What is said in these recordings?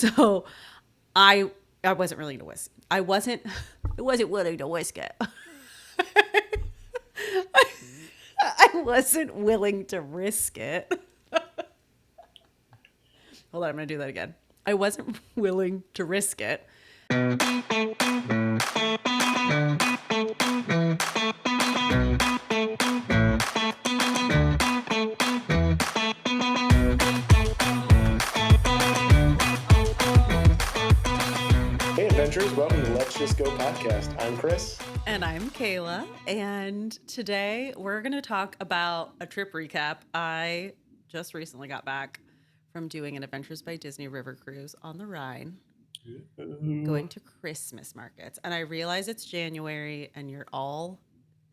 So I wasn't willing to whisk. I wasn't willing to whisk it. I wasn't willing to risk it. Hold on, I'm gonna do that again. I wasn't willing to risk it. Hey, adventurers, welcome to Let's Just Go podcast. I'm Chris. And I'm Kayla. And today we're going to talk about a trip recap. I just recently got back from doing an Adventures by Disney river cruise on the Rhine, going to Christmas markets. And I realize it's January and you're all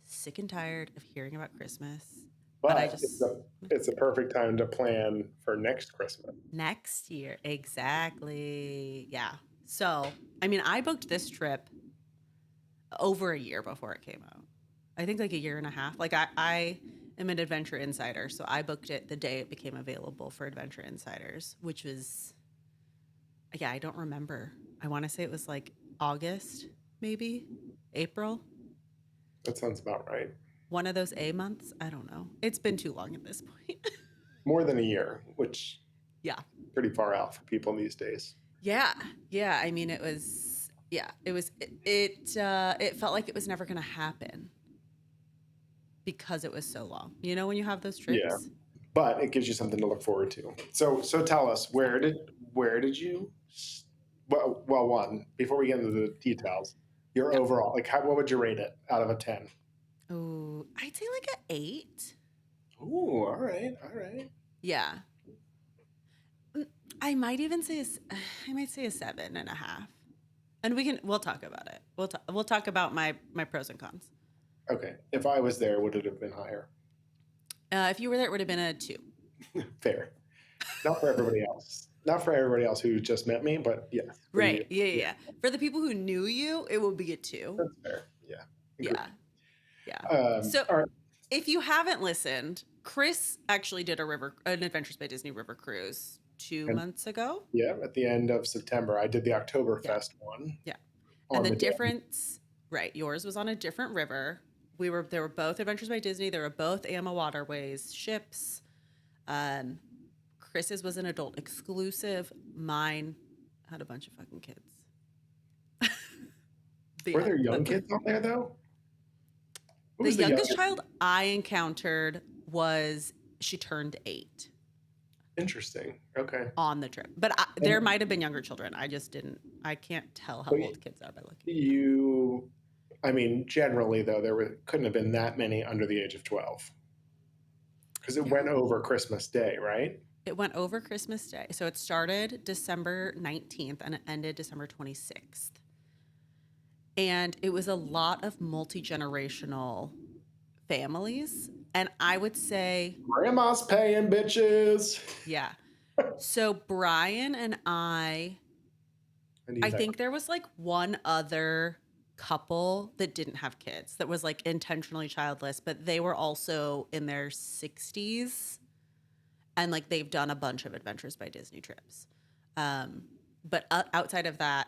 sick and tired of hearing about Christmas. But I just. It's a perfect time to plan for next Christmas. Next year. Exactly. Yeah. So, I mean, I booked this trip over a year before it came out. I think like a year and a half. Like I am an Adventure Insider, so I booked it the day it became available for Adventure Insiders, which was, yeah, I don't remember. I want to say it was like August, maybe April. That sounds about right. One of those A months. I don't know. It's been too long at this point. More than a year, which yeah, pretty far out for people these days. Yeah. I mean, it was. Yeah, it was. It felt like it was never going to happen because it was so long. You know, when you have those trips. Yeah, but it gives you something to look forward to. So tell us, where did you? Well, one, before we get into the details, your overall, like, what would you rate it out of a 10? Oh, I'd say like an 8. Oh, all right. Yeah. I might even say I might say a 7.5. And we'll talk about it. We'll talk about my pros and cons. Okay. If I was there, would it have been higher? If you were there, it would have been a 2. Fair. Not for everybody else. Not for everybody else who just met me, but yes. Right. Yeah. For the people who knew you, it would be a 2. That's fair. Yeah. Agreed. Yeah. All right. If you haven't listened, Chris actually did an Adventures by Disney river cruise 2 months ago. Yeah, at the end of September. I did the Oktoberfest one. Yeah. And the difference, right, yours was on a different river. They were both Adventures by Disney. They were both AMA Waterways ships. Chris's was an adult exclusive. Mine had a bunch of fucking kids. Were there young kids on there, though? The youngest child I encountered she turned 8. Interesting. Okay. On the trip. But there might have been younger children. I can't tell how old kids are by looking. I mean, generally, though, couldn't have been that many under the age of 12. Because it went over Christmas Day, right? It went over Christmas Day. So it started December 19th and it ended December 26th. And it was a lot of multi-generational families. And I would say... Grandma's paying, bitches. Yeah. So Brian and I think there was like one other couple that didn't have kids that was like intentionally childless, but they were also in their 60s. And like they've done a bunch of Adventures by Disney trips. But outside of that,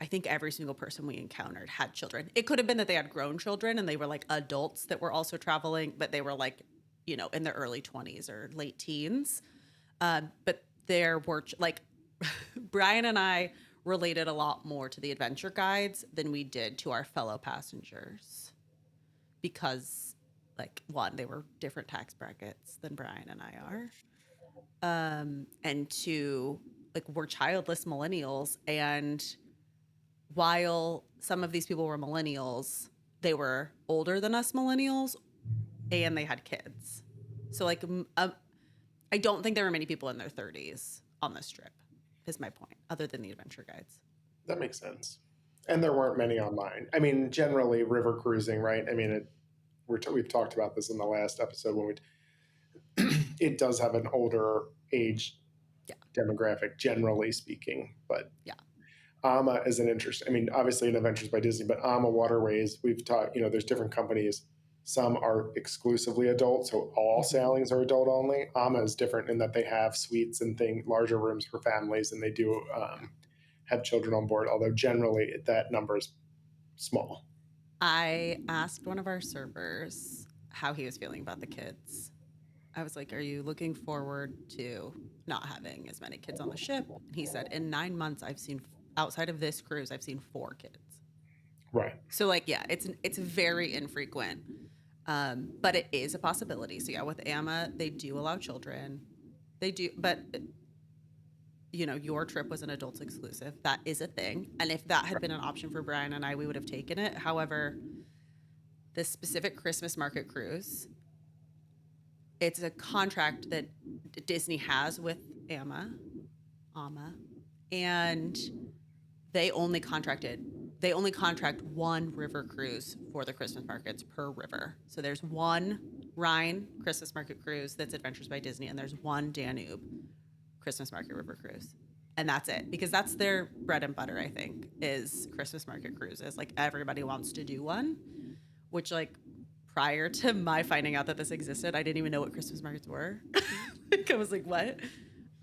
I think every single person we encountered had children. It could have been that they had grown children and they were like adults that were also traveling, but they were like, you know, in their early 20s or late teens. But there were like Brian and I related a lot more to the adventure guides than we did to our fellow passengers because like one, they were different tax brackets than Brian and I are. And two, like we're childless millennials, and while some of these people were millennials, they were older than us millennials and they had kids. So like, I don't think there were many people in their 30s on this trip is my point, other than the adventure guides. That makes sense. And there weren't many online. I mean, generally river cruising, right? I mean, we've talked about this in the last episode when it does have an older age demographic, generally speaking, but yeah. AMA is an interesting, I mean, obviously in Adventures by Disney, but AMA Waterways, we've taught, there's different companies Some are exclusively adult, so all sailings are adult only. AMA is different in that they have suites and larger rooms for families, and they do have children on board, although generally that number is small. I asked one of our servers how he was feeling about the kids. I was like, "Are you looking forward to not having as many kids on the ship?" And he said, "In 9 months, I've seen outside of this cruise, I've seen 4 kids." Right. So like, yeah, it's very infrequent, but it is a possibility. So yeah, with AMA, they do allow children. They do, but you know, your trip was an adults exclusive. That is a thing, and if that had been an option for Brian and I, we would have taken it. However, this specific Christmas market cruise, it's a contract that Disney has with AMA, and they only contract one river cruise for the Christmas markets per river. So there's one Rhine Christmas market cruise that's Adventures by Disney, and there's one Danube Christmas market river cruise. And that's it, because that's their bread and butter, I think, is Christmas market cruises. Like everybody wants to do one, which like prior to my finding out that this existed, I didn't even know what Christmas markets were. Like, I was like, what?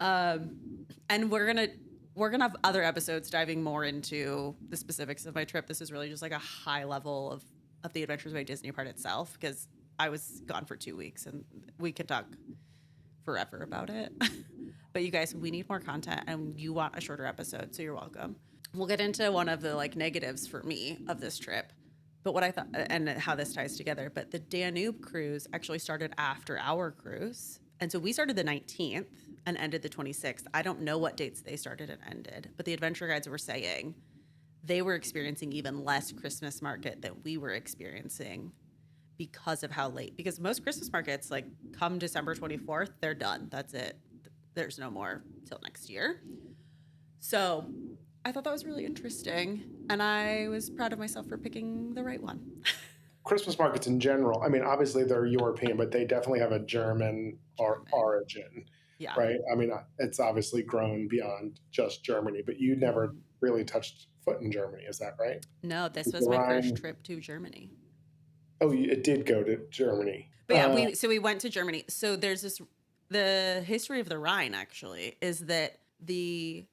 And we're gonna have other episodes diving more into the specifics of my trip. This is really just like a high level of the Adventures by Disney part itself, because I was gone for 2 weeks and we could talk forever about it. But you guys, we need more content and you want a shorter episode, so you're welcome. We'll get into one of the like negatives for me of this trip, but what I thought and how this ties together. But the Danube cruise actually started after our cruise. And so we started the 19th and ended the 26th. I don't know what dates they started and ended, but the adventure guides were saying they were experiencing even less Christmas market than we were experiencing because of how late. Because most Christmas markets, like come December 24th, they're done. That's it. There's no more till next year. So I thought that was really interesting. And I was proud of myself for picking the right one. Christmas markets in general, I mean, obviously they're European, but they definitely have a German origin, Yeah. right? I mean, it's obviously grown beyond just Germany, but you never really touched foot in Germany, is that right? No, this The was my first Rhine. trip to Germany. Oh, it did go to Germany. But yeah, we went to Germany. So there's the history of the Rhine actually is that the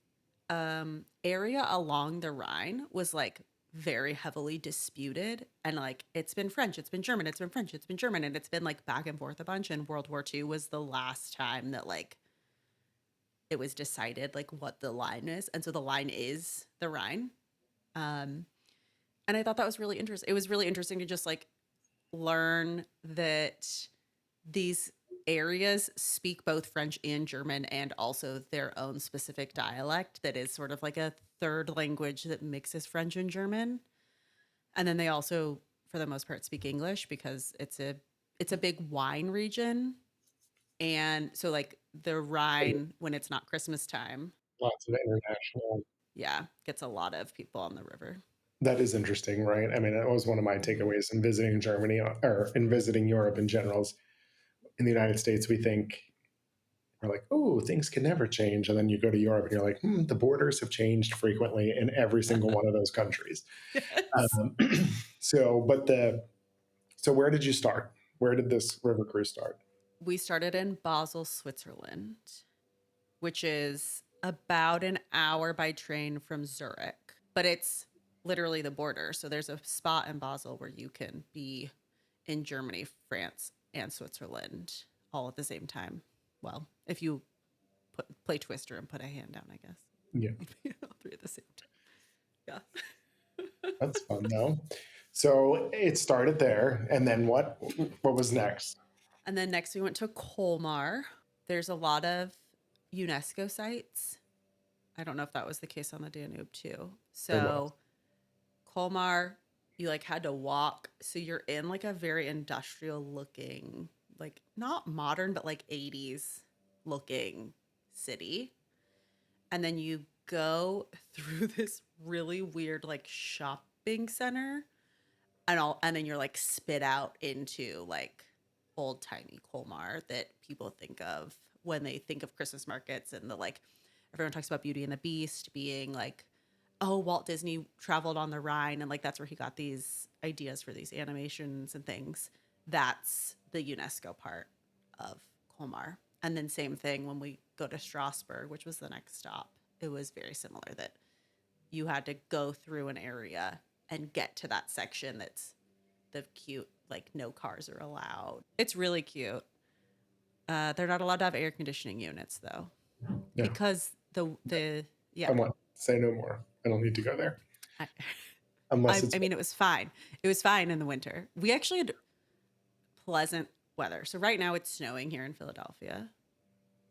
area along the Rhine was like very heavily disputed, and like it's been French, it's been German, it's been French, it's been German, and it's been like back and forth a bunch. And World War II was the last time that like it was decided like what the line is, and so the line is the Rhine. Um, and I thought that was really interesting. It was really interesting to just like learn that these areas speak both French and German, and also their own specific dialect that is sort of like a third language that mixes French and German. And then they also, for the most part, speak English because it's a big wine region. And so like the Rhine, when it's not Christmas time, Lots of international. yeah, gets a lot of people on the river. That is interesting, right? I mean, that was one of my takeaways in visiting Germany or in visiting Europe in general. In the United States, we think we're like, oh, things can never change. And then you go to Europe and you're like, the borders have changed frequently in every single one of those countries. Yes. Um, so where did you start? Where did this river cruise start? We started in Basel, Switzerland, which is about an hour by train from Zurich, but it's literally the border. So there's a spot in Basel where you can be in Germany, France, and Switzerland all at the same time. Well, if you play Twister and put a hand down, I guess. Yeah. All three at the same time. Yeah. That's fun though. So it started there, and then what? What was next? And then next we went to Colmar. There's a lot of UNESCO sites. I don't know if that was the case on the Danube too. So Colmar, you like had to walk. So you're in like a very industrial looking, like not modern, but like 80s looking city. And then you go through this really weird like shopping center, and then you're like spit out into like old timey Colmar that people think of when they think of Christmas markets, and the like everyone talks about Beauty and the Beast being like, oh, Walt Disney traveled on the Rhine, and like that's where he got these ideas for these animations and things. that's the UNESCO part of Colmar. And then same thing when we go to Strasbourg, which was the next stop. It was very similar that you had to go through an area and get to that section that's the cute, like no cars are allowed. It's really cute. They're not allowed to have air conditioning units though, Yeah. because the I yeah. want say no more. I don't need to go there I, unless it's I mean, it was fine. It was fine in the winter. We actually had pleasant weather. So right now it's snowing here in Philadelphia,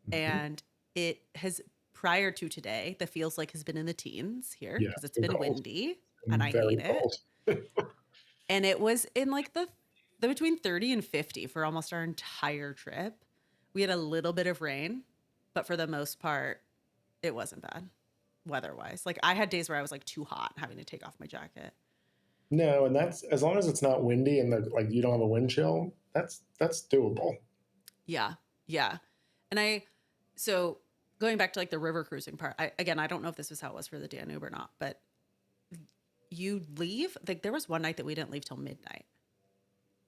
Mhm. and it has prior to today, the feels like has been in the teens here Yeah, because it's it's been been cold windy and and I very hate it. cold. And it was in like the between 30 and 50 for almost our entire trip. We had a little bit of rain, but for the most part, it wasn't bad weather-wise. Like I had days where I was like too hot, having to take off my jacket. No, and that's as long as it's not windy and like you don't have a wind chill, that's doable. Yeah. Yeah. And so going back to like the river cruising part, I don't know if this was how it was for the Danube or not, but you leave, like there was one night that we didn't leave till midnight.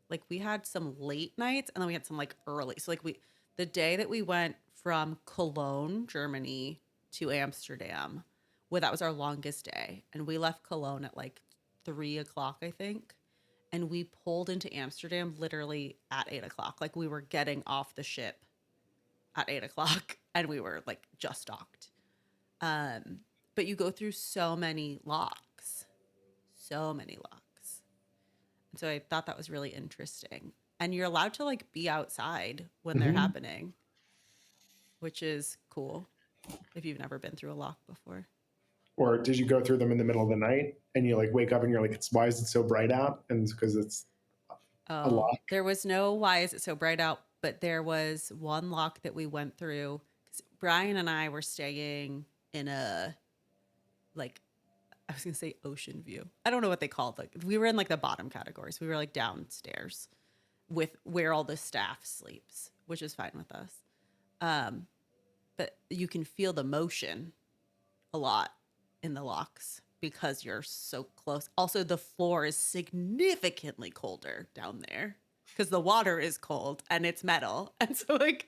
Like we had some late nights and then we had some like early. So like the day that we went from Cologne, Germany to Amsterdam, well, that was our longest day. And we left Cologne at like 3 o'clock, I think. And we pulled into Amsterdam literally at 8 o'clock. Like we were getting off the ship at 8 o'clock and we were like just docked. But you go through so many locks. And so I thought that was really interesting. And you're allowed to like be outside when they're Hmm. happening, which is cool if you've never been through a lock before. Or did you go through them in the middle of the night and you like wake up and you're like, it's why is it so bright out? And it's because it's a Oh, lock. there was no why is it so bright out, but there was one lock that we went through because Brian and I were staying in a like I was gonna say ocean view. I don't know what they called it. Like we were in like the bottom categories. We were like downstairs with where all the staff sleeps, which is fine with us. Um, but you can feel the motion a lot in the locks because you're so close. Also, the floor is significantly colder down there because the water is cold and it's metal. And so, like,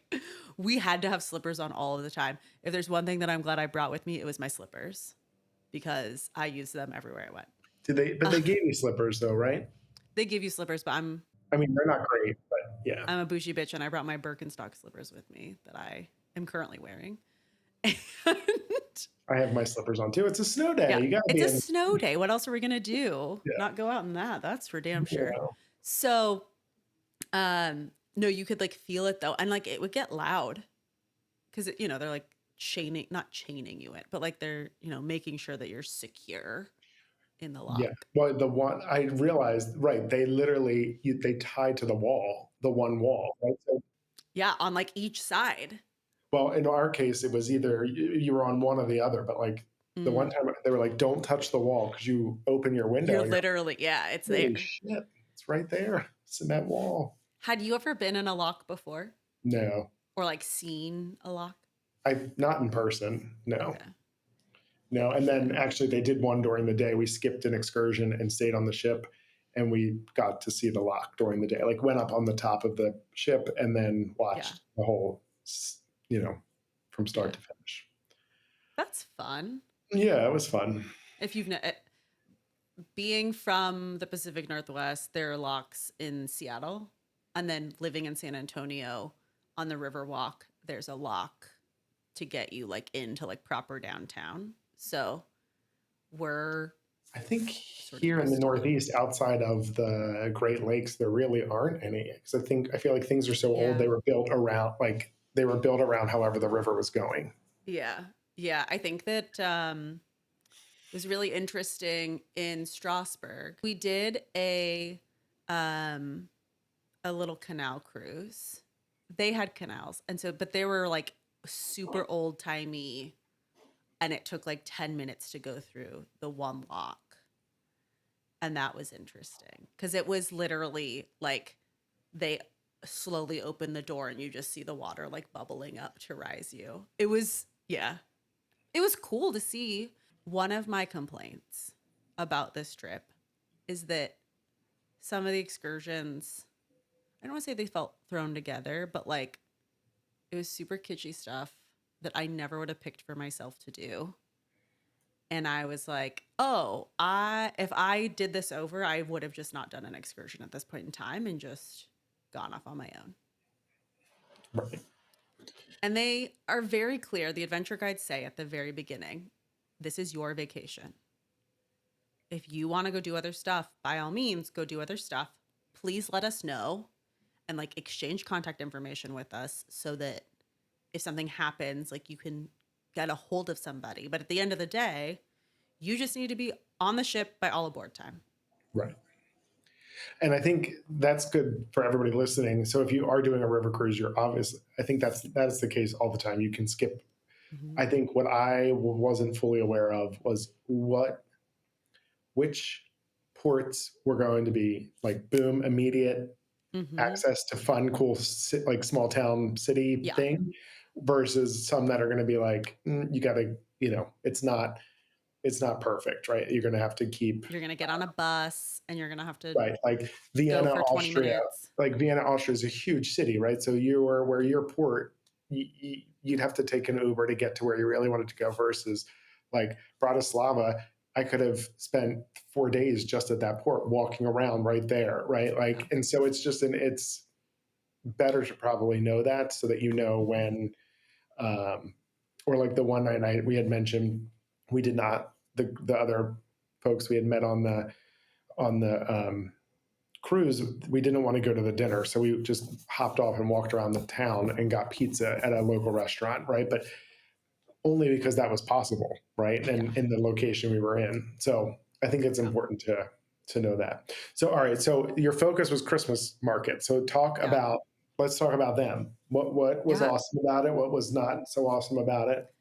we had to have slippers on all of the time. If there's one thing that I'm glad I brought with me, it was my slippers because I use them everywhere I went. Did they? But Uh, they gave you slippers though, right? they give you slippers, but I mean, they're not great, but yeah. I'm a bougie bitch and I brought my Birkenstock slippers with me that I am currently wearing. And I have my slippers on too. It's a snow day. yeah, You got to it's be a in. snow day. What else are we gonna do? Yeah. Not go out in that. That's for damn You sure. know. So, no, you could like feel it though, and like it would get loud because they're like not chaining you in, but like they're making sure that you're secure in the Yeah. lock. Well, the one I realized, right? They literally they tie to the wall, the one wall, right? So, Yeah, on like each side. well, in our case, it was either you were on one or the other, but like the one Mm. time they were like, "Don't touch the wall," because you open your window You're and you're literally, yeah, it's like, "Holy there. shit, it's right there, cement wall." Had you ever been in a lock before No, or like seen a lock? I not in person. No, Okay. no. And then Yeah. actually, they did one during the day. We skipped an excursion and stayed on the ship, and we got to see the lock during the day. Like went up on the top of the ship and then Yeah. watched the whole, you know, from start Yeah. to finish. That's fun. Yeah, it was fun. If you've being from the Pacific Northwest, there are locks in Seattle, and then living in San Antonio on the Riverwalk, there's a lock to get you like into like proper downtown. So we're I think sort of here in the used to them. Northeast, outside of the Great Lakes, there really aren't any. Because I feel like things are so old. Yeah. They were built around however the river was going. Yeah. Yeah. I think that it was really interesting in Strasbourg. We did um a little canal cruise. They had canals. And so but they were like super old timey and it took like 10 minutes to go through the one lock. And that was interesting because it was literally like they slowly open the door and you just see the water like bubbling up to rise you. It was, yeah, it was cool to see. One of my complaints about this trip is that some of the excursions I don't want to say they felt thrown together, but like it was super kitschy stuff that I never would have picked for myself to do. And I was like, oh, I if I did this over, I would have just not done an excursion at this point in time and just gone off on my own. Right. And they are very clear. The adventure guides say at the very beginning, this is your vacation. If you want to go do other stuff, by all means, go do other stuff. Please let us know and like exchange contact information with us so that if something happens, like you can get a hold of somebody. But at the end of the day, you just need to be on the ship by all aboard time. Right. And I think that's good for everybody listening. So if you are doing a river cruise, you're obviously, I think that's the case all the time. You can skip. Mm-hmm. I think what I wasn't fully aware of was which ports were going to be like boom, immediate Mm-hmm. access to fun, cool, like small town city Yeah. thing versus some that are going to be like, you got to, it's not perfect, right? You're going to have to keep You're going to get on a bus and you're going to have to right, like go Vienna, for 20 Austria. minutes. Like Vienna, Austria is a huge city, right? So where your port, you'd have to take an Uber to get to where you really wanted to go versus like Bratislava. I could have spent 4 days just at that port walking around right there, right? Like, and so it's better to probably know that so that you know when, or like the one night we had mentioned, we did not, the other folks we had met on the cruise, we didn't want to go to the dinner, so we just hopped off and walked around the town and got pizza at a local restaurant, right? But only because that was possible, right? And in the location we were in. So I think it's important to know that. So all right, so your focus was Christmas market. So let's talk about them. What was Yeah. awesome about it? What was not so awesome about it?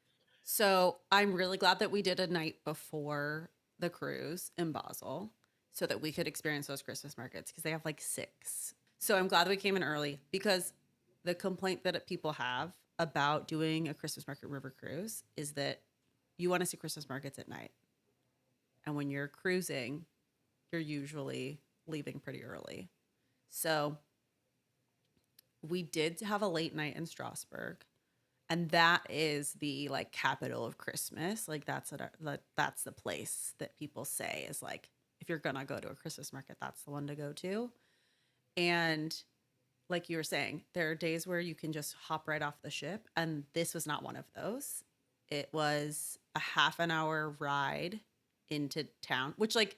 So I'm really glad that we did a night before the cruise in Basel so that we could experience those Christmas markets because they have like 6. So I'm glad that we came in early because the complaint that people have about doing a Christmas market river cruise is that you want to see Christmas markets at night. And when you're cruising, you're usually leaving pretty early. So we did have a late night in Strasbourg, and that is the like capital of Christmas. Like that's the place that people say is like if you're gonna go to a Christmas market, that's the one to go to. And like you were saying, there are days where you can just hop right off the ship, and this was not one of those. It was a half an hour ride into town, which like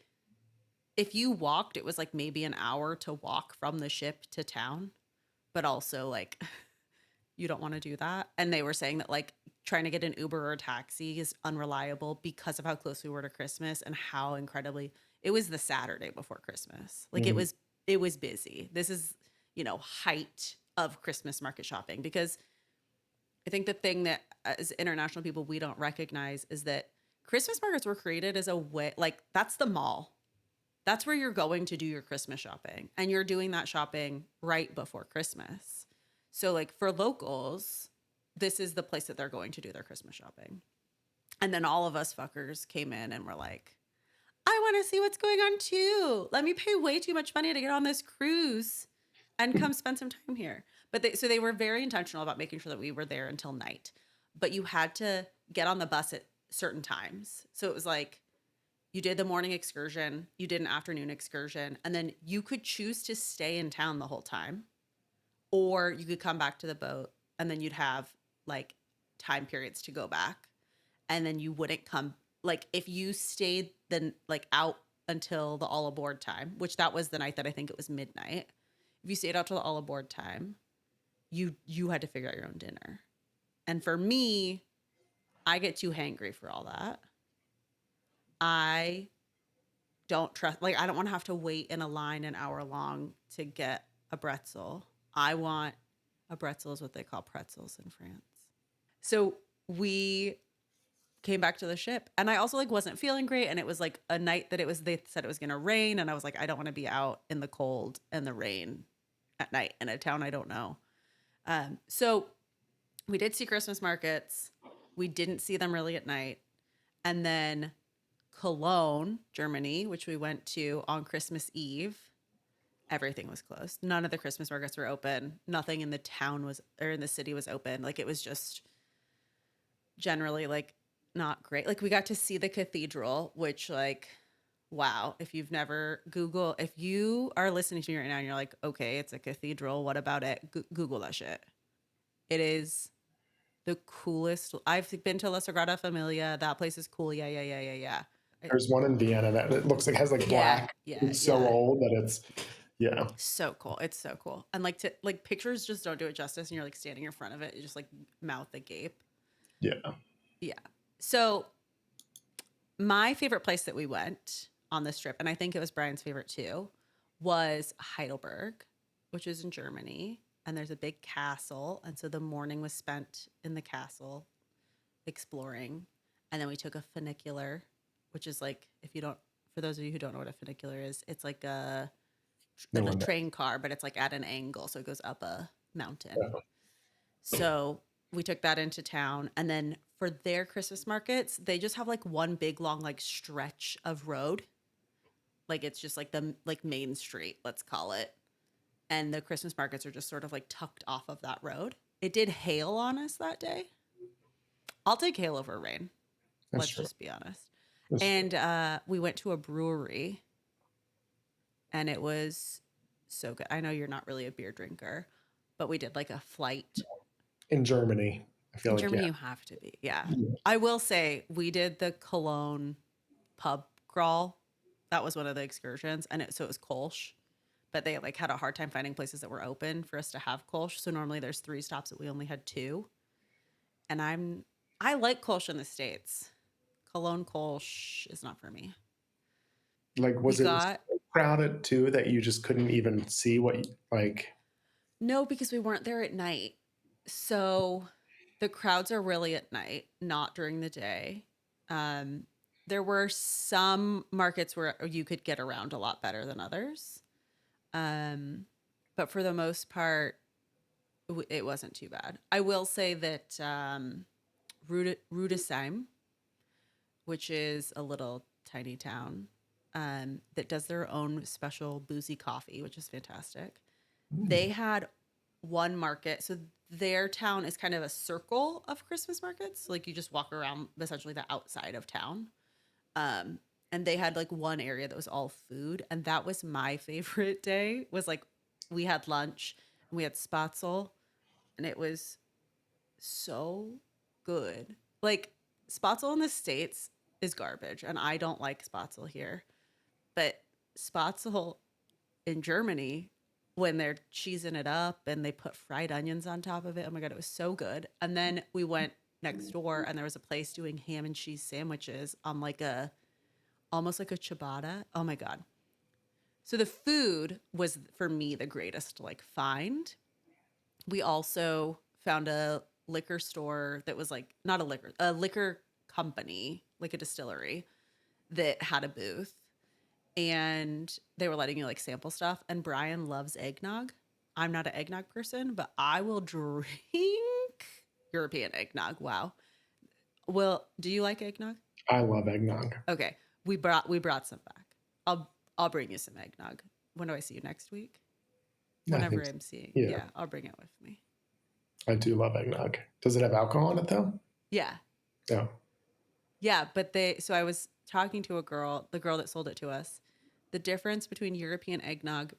if you walked, it was like maybe an hour to walk from the ship to town, but also like you don't want to do that. And they were saying that like trying to get an Uber or a taxi is unreliable because of how close we were to Christmas and how incredibly it was the Saturday before Christmas. Like Mm-hmm. it was busy. This is, height of Christmas market shopping because I think the thing that as international people we don't recognize is that Christmas markets were created as a way like that's the mall. That's where you're going to do your Christmas shopping and you're doing that shopping right before Christmas. So like for locals, this is the place that they're going to do their Christmas shopping. And then all of us fuckers came in and were like, I want to see what's going on too. Let me pay way too much money to get on this cruise and come spend some time here. But so they were very intentional about making sure that we were there until night. But you had to get on the bus at certain times. So it was like you did the morning excursion, you did an afternoon excursion, and then you could choose to stay in town the whole time, or you could come back to the boat, and then you'd have like time periods to go back, and then you wouldn't come. Like if you stayed then like out until the all aboard time, which that was the night that I think it was midnight. If you stayed out till the all aboard time, you had to figure out your own dinner. And for me, I get too hangry for all that. I don't trust, like, I don't want to have to wait in a line an hour long to get a pretzel. I want a pretzel is what they call pretzels in France. So we came back to the ship and I also like wasn't feeling great. And it was like a night that they said it was going to rain. And I was like, I don't want to be out in the cold and the rain at night in a town I don't know. So we did see Christmas markets. We didn't see them really at night. And then Cologne, Germany, which we went to on Christmas Eve. everything was closed. None of the Christmas markets were open. Nothing in the town was, or in the city was open. Like it was just generally like not great. Like we got to see the cathedral, which like, wow, if you've never if you are listening to me right now and you're like, okay, it's a cathedral, what about it? Google that shit. It is the coolest. I've been to La Sagrada Familia. That place is cool. Yeah, yeah, yeah, yeah, yeah. There's one in Vienna that it looks like has like Yeah, black. yeah, It's so yeah. old that it's yeah. So cool. It's so cool. And like to like pictures just don't do it justice. And you're like standing in front of it, you just like mouth agape. Yeah. Yeah. So my favorite place that we went on this trip, and I think it was Brian's favorite too, was Heidelberg, which is in Germany. And there's a big castle. And so the morning was spent in the castle exploring. And then we took a funicular, which is like, if you don't, for those of you who don't know what a funicular is, it's like No a one train car, but it's like at an angle. So it goes up a mountain. knows. So we took that into town. And then for their Christmas markets, they just have like one big long like stretch of road. Like it's just like the like main street, let's call it. And the Christmas markets are just sort of like tucked off of that road. It did hail on us that day. I'll take hail over rain. That's Let's true. just be honest. That's true. And we went to a brewery and it was so good. I know you're not really a beer drinker, but we did like a flight. In Germany, I feel In like Germany, you have to be. Yeah. yeah. I will say we did the Cologne pub crawl. That was one of the excursions. And so it was Kolsch, but they like had a hard time finding places that were open for us to have Kolsch. So normally there's 3 stops, but we only had 2. And I like Kolsch in the States. Cologne Kolsch is not for me. Like We was it got so crowded too that you just couldn't even see what like no, because we weren't there at night. So the crowds are really at night, not during the day. Um, there were some markets where you could get around a lot better than others. Um, but for the most part, it wasn't too bad. I will say that Rudesheim, which is a little tiny town that does their own special boozy coffee, which is fantastic. They had one market. So their town is kind of a circle of Christmas markets. Like you just walk around essentially the outside of town. Um, and they had like one area that was all food. And that was my favorite day was like we had lunch and we had spaetzle and it was so good. Like spaetzle in the States is garbage and I don't like spaetzle here. But spaetzle in Germany when they're cheesing it up and they put fried onions on top of it. Oh my God, it was so good. And then we went next door and there was a place doing ham and cheese sandwiches on like almost like a ciabatta. Oh my God. So the food was for me the greatest like find. We also found a liquor store that was like not a liquor company, like a distillery that had a booth and they were letting you like sample stuff. And Brian loves eggnog. I'm not an eggnog person, but I will drink European eggnog. Wow. Well, do you like eggnog? I love eggnog. Okay, we brought some back. I'll bring you some eggnog. When do I see you next week? I Whenever think so. I'm seeing, Yeah, yeah, I'll bring it with me. I do love eggnog. Does it have alcohol in it though? Yeah, No. yeah. But they. So I was talking to a girl, the girl that sold it to us. The difference between European eggnog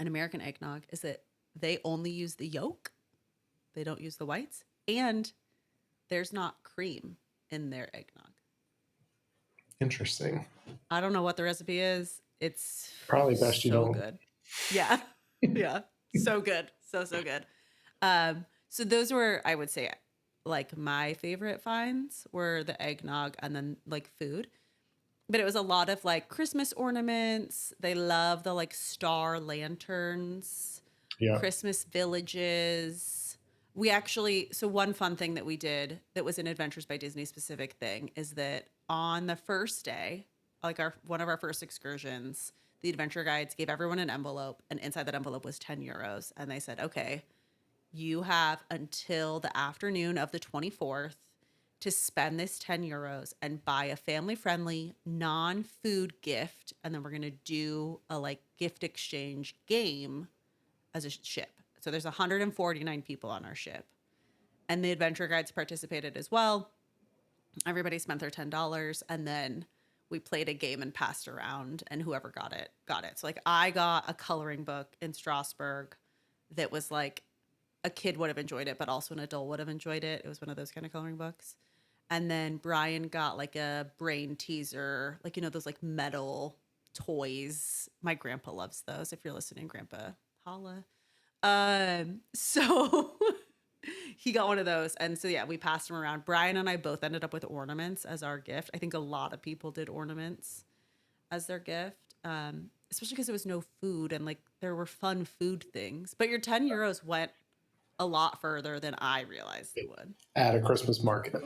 and American eggnog is that they only use the yolk. They don't use the whites, and there's not cream in their eggnog. Interesting. I don't know what the recipe is. It's Probably best you so don't. good. Yeah. Yeah. So good. So good. So those were, I would say, like my favorite finds were the eggnog and then like food. But it was a lot of like Christmas ornaments. They love the like star lanterns, Yeah. Christmas villages. We actually, so one fun thing that we did that was an Adventures by Disney specific thing is that on the first day, like one of our first excursions, the adventure guides gave everyone an envelope, and inside that envelope was 10 euros. And they said, okay, you have until the afternoon of the 24th to spend this 10 euros and buy a family-friendly, non-food gift, and then we're going to do a like gift exchange game as a ship. So there's 149 people on our ship. And the adventure guides participated as well. Everybody spent their $10, and then we played a game and passed around, and whoever got it got it. So like I got a coloring book in Strasbourg that was like a kid would have enjoyed it, but also an adult would have enjoyed it. It was one of those kind of coloring books. And then Brian got like a brain teaser, like, you know, those like metal toys. My grandpa loves those. If you're listening, Grandpa, holla. So he got one of those. And so, yeah, we passed them around. Brian and I both ended up with ornaments as our gift. I think a lot of people did ornaments as their gift, especially because there was no food and like there were fun food things. But your 10 euros went a lot further than I realized they would. At a Christmas market.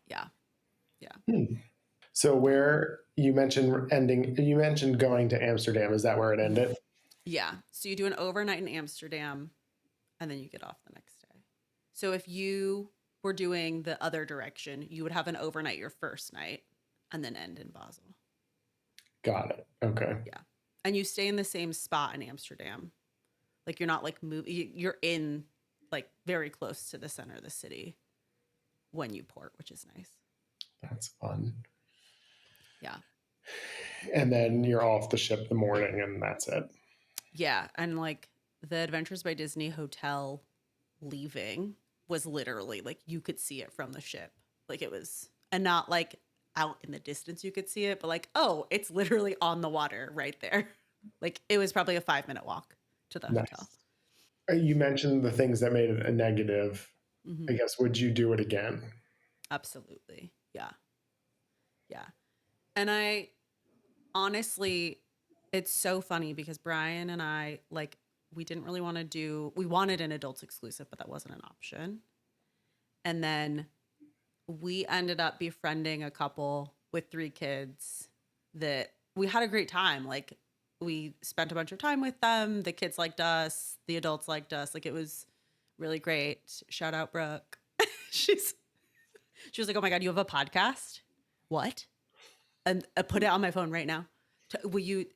Yeah. Yeah. So where you mentioned going to Amsterdam. Is that where it ended? Yeah. So you do an overnight in Amsterdam and then you get off the next day. So if you were doing the other direction, you would have an overnight your first night and then end in Basel. Got it. Okay. Yeah. And you stay in the same spot in Amsterdam. Like you're not like you're in like very close to the center of the city when you port, which is nice. That's fun. Yeah. And then you're off the ship the morning and that's it. Yeah. And like the Adventures by Disney hotel leaving was literally like you could see it from the ship. Like it was, and not like out in the distance you could see it, but like, oh, it's literally on the water right there. Like it was probably a 5-minute walk to the hotel. You mentioned the things that made it a negative. Mm-hmm. I guess, would you do it again? Absolutely. Yeah. Yeah. And I honestly, it's so funny because Brian and I, like, we didn't really want to we wanted an adults exclusive, but that wasn't an option. And then we ended up befriending a couple with 3 kids that we had a great time. Like we spent a bunch of time with them. The kids liked us. The adults liked us. Like it was really great. Shout out Brooke. She was like, oh my God, you have a podcast? What? And I put it on my phone right now. We're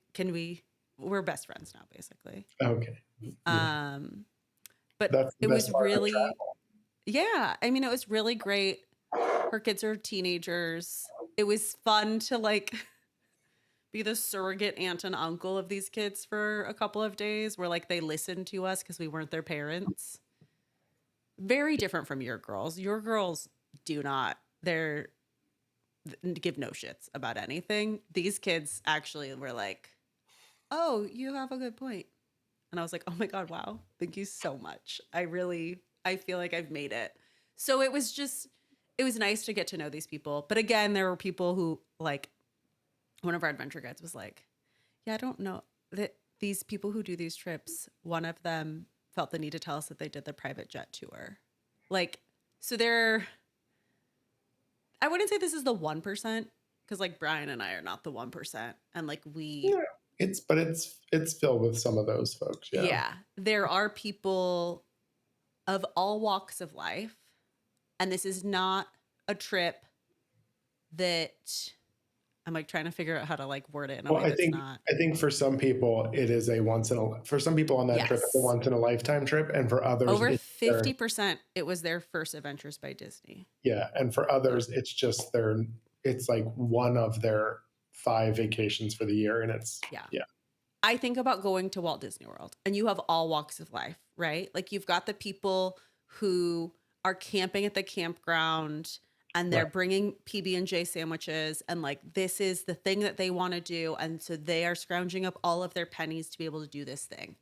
best friends now, basically. Okay. But it was really, yeah. I mean, it was really great. Her kids are teenagers. It was fun to like be the surrogate aunt and uncle of these kids for a couple of days where like they listened to us because we weren't their parents. Very different from your girls. Your girls do not, give no shits about anything. These kids actually were like, oh, you have a good point. And I was like, oh my God, wow. Thank you so much. I feel like I've made it. So it was nice to get to know these people. But again, there were people who like, one of our adventure guides was like, yeah, I don't know that these people who do these trips, one of them felt the need to tell us that they did the private jet tour. Like, so I wouldn't say this is the 1%, because like Brian and I are not the 1%. And like it's filled with some of those folks. Yeah. Yeah. There are people of all walks of life. And this is not a trip that I'm like trying to figure out how to like word it in a way that's not. I think for some people it is for some people on that trip, it's a once in a lifetime trip. And for others, over 50%, it was their first Adventures by Disney. Yeah. And for others, it's just it's like one of their 5 vacations for the year. And it's, yeah. I think about going to Walt Disney World, and you have all walks of life, right? Like you've got the people who are camping at the campground and they're bringing PB&J sandwiches, and like this is the thing that they want to do, and so they are scrounging up all of their pennies to be able to do this thing.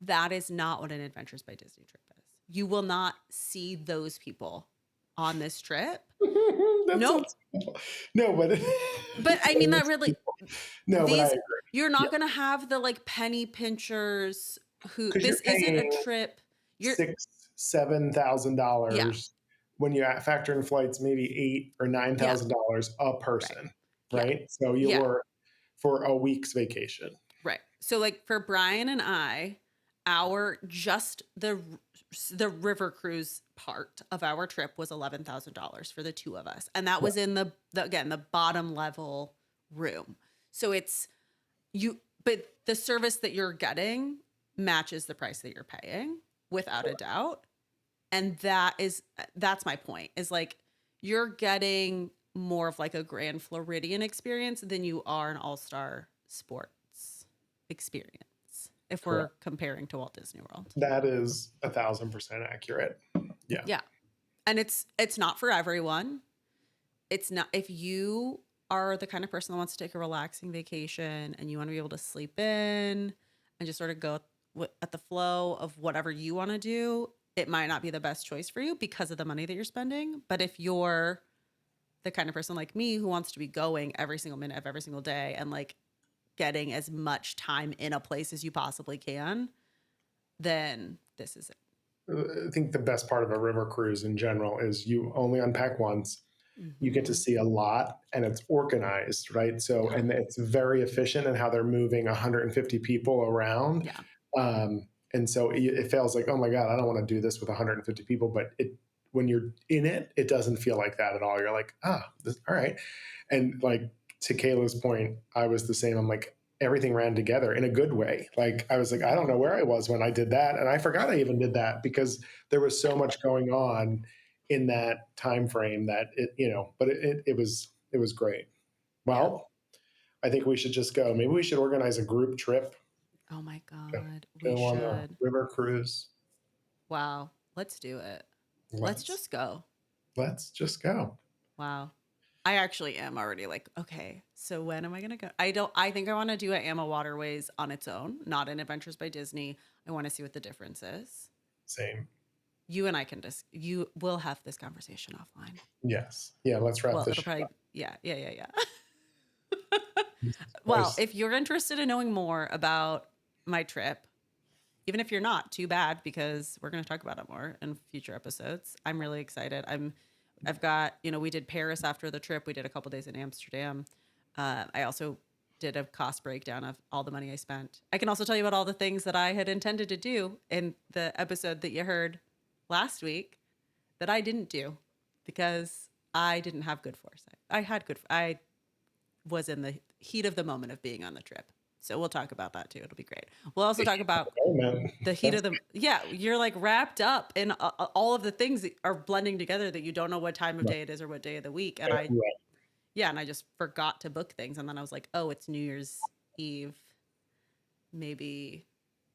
That is not what an Adventures by Disney trip is. You will not see those people on this trip. No, but I mean that really. No, you're not going to have the like penny pinchers who. This isn't a trip. You're $6,000-$7,000 when you factor in flights, maybe $8,000 or $9,000 a person, right? Yeah. So you're for a week's vacation, right? So like for Brian and I, just the the river cruise part of our trip was $11,000 for the two of us. And that was in again, the bottom level room. So it's but the service that you're getting matches the price that you're paying without a doubt. And that's my point, is like, you're getting more of like a Grand Floridian experience than you are an All-Star Sports experience, if we're comparing to Walt Disney World. That is 1,000% accurate. Yeah. Yeah. And it's not for everyone. It's not, if you are the kind of person that wants to take a relaxing vacation and you want to be able to sleep in and just sort of go at the flow of whatever you want to do, it might not be the best choice for you because of the money that you're spending. But if you're the kind of person like me who wants to be going every single minute of every single day and like getting as much time in a place as you possibly can, then this is it. I think the best part of a river cruise in general is you only unpack once. You get to see a lot, and it's organized, right? So, and it's very efficient in how they're moving 150 people around. Yeah. And so it feels like, oh my God, I don't want to do this with 150 people. But when you're in it, it doesn't feel like that at all. You're like, all right. And like, to Kayla's point, I was the same. I'm like, everything ran together in a good way. Like, I was like, I don't know where I was when I did that. And I forgot I even did that because there was so much going on in that time frame that but it was great. Well, I think we should just go. Maybe we should organize a group trip. Oh my God. Go We on a should. river cruise. Wow. Let's do it. Let's just go. Let's just go. Wow. I actually am already like, okay, so when am I going to go? I think I want to do Amma Waterways on its own, not in Adventures by Disney. I want to see what the difference is. Same. You and I can we'll have this conversation offline. Yes. Yeah. Let's wrap this. It'll probably, yeah. Well, if you're interested in knowing more about my trip, even if you're not, too bad, because we're going to talk about it more in future episodes. I'm really excited. I've got, we did Paris after the trip. We did a couple days in Amsterdam. I also did a cost breakdown of all the money I spent. I can also tell you about all the things that I had intended to do in the episode that you heard last week that I didn't do because I didn't have good foresight. I was in the heat of the moment of being on the trip. So we'll talk about that too. It'll be great. We'll also talk about the heat of the, you're like wrapped up in all of the things that are blending together that you don't know what time of day it is or what day of the week. And and I just forgot to book things. And then I was like, oh, it's New Year's Eve. Maybe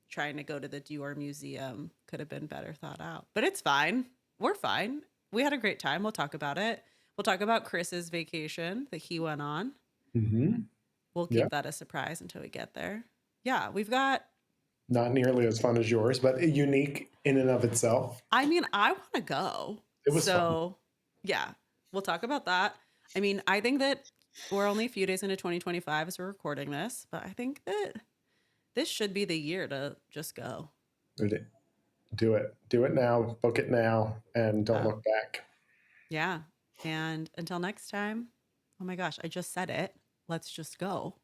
trying to go to the Dior Museum could have been better thought out, but it's fine. We're fine. We had a great time. We'll talk about it. We'll talk about Chris's vacation that he went on. Mm-hmm. We'll keep that a surprise until we get there. Yeah, we've got... Not nearly as fun as yours, but unique in and of itself. I mean, I want to go. It was fun. Yeah, we'll talk about that. I mean, I think that we're only a few days into 2025 as we're recording this, but I think that this should be the year to just go. Do it. Do it now. Book it now, and don't look back. Yeah, and until next time, oh my gosh, I just said it. Let's just go.